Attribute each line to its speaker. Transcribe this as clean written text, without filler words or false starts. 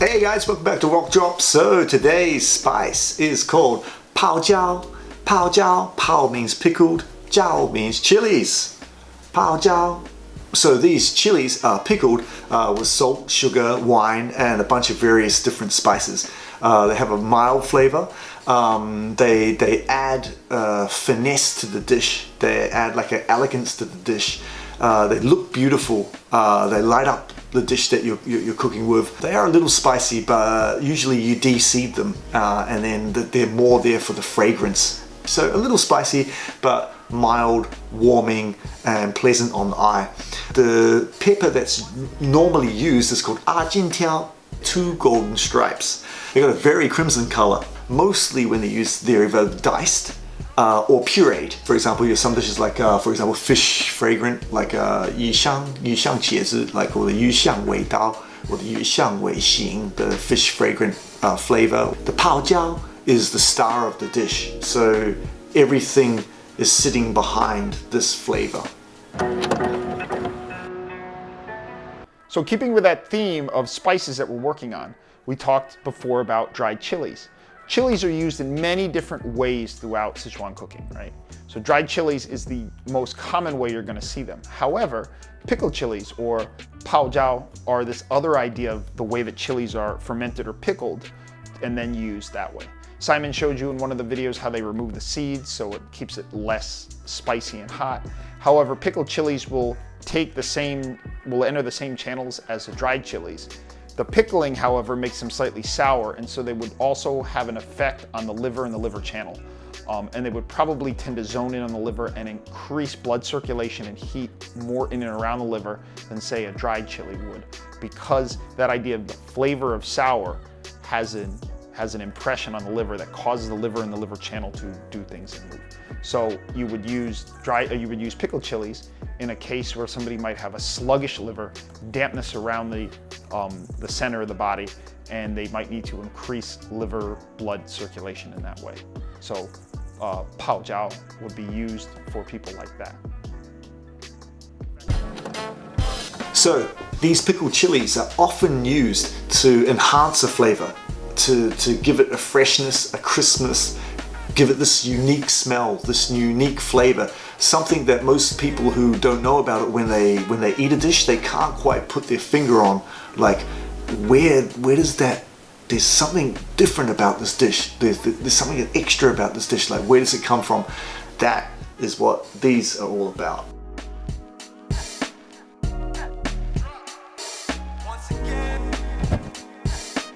Speaker 1: Hey guys, welcome back to Rock Drop. So today's spice is called Pao Jiāo. Pao Jiāo. Pao means pickled, Jiāo means chilies. Pao Jiāo. So these chilies are pickled with salt, sugar, wine, and a bunch of various different spices. They have a mild flavor. They add finesse to the dish. They add like an elegance to the dish. They look beautiful. They light up the dish that you're cooking with. They are a little spicy, but usually you de-seed them and then they're more there for the fragrance. So a little spicy, but mild, warming, and pleasant on the eye. The pepper that's normally used is called Jiāo, 2 golden stripes. They got a very crimson color. Mostly when they're either diced or pureed. For example, some dishes like, for example, fish fragrant, like 鱼香茄子, like, or the 鱼香味道, or the 鱼香味型, the fish fragrant flavor. The Pao Jiāo is the star of the dish, so everything is sitting behind this flavor.
Speaker 2: So keeping with that theme of spices that we're working on, we talked before about dried chilies. Chilies are used in many different ways throughout Sichuan cooking, right? So dried chilies is the most common way you're going to see them. However, pickled chilies, or Pao Jiāo, are this other idea of the way that chilies are fermented or pickled and then used that way. Simon showed you in one of the videos how they remove the seeds, so it keeps it less spicy and hot. However, pickled chilies will enter the same channels as the dried chilies. The pickling, however, makes them slightly sour, and so they would also have an effect on the liver and the liver channel. And they would probably tend to zone in on the liver and increase blood circulation and heat more in and around the liver than, say, a dried chili would, because that idea of the flavor of sour has an impression on the liver that causes the liver and the liver channel to do things and move. So you would use pickled chilies in a case where somebody might have a sluggish liver, dampness around the center of the body, and they might need to increase liver blood circulation in that way. So Pao Jiāo would be used for people like that.
Speaker 1: So these pickled chilies are often used to enhance a flavor, to give it a freshness, a crispness, give it this unique smell, this unique flavor, something that most people who don't know about it, when they eat a dish, they can't quite put their finger on, like, where does that, there's something different about this dish, there's something extra about this dish, like, where does it come from? That is what these are all about.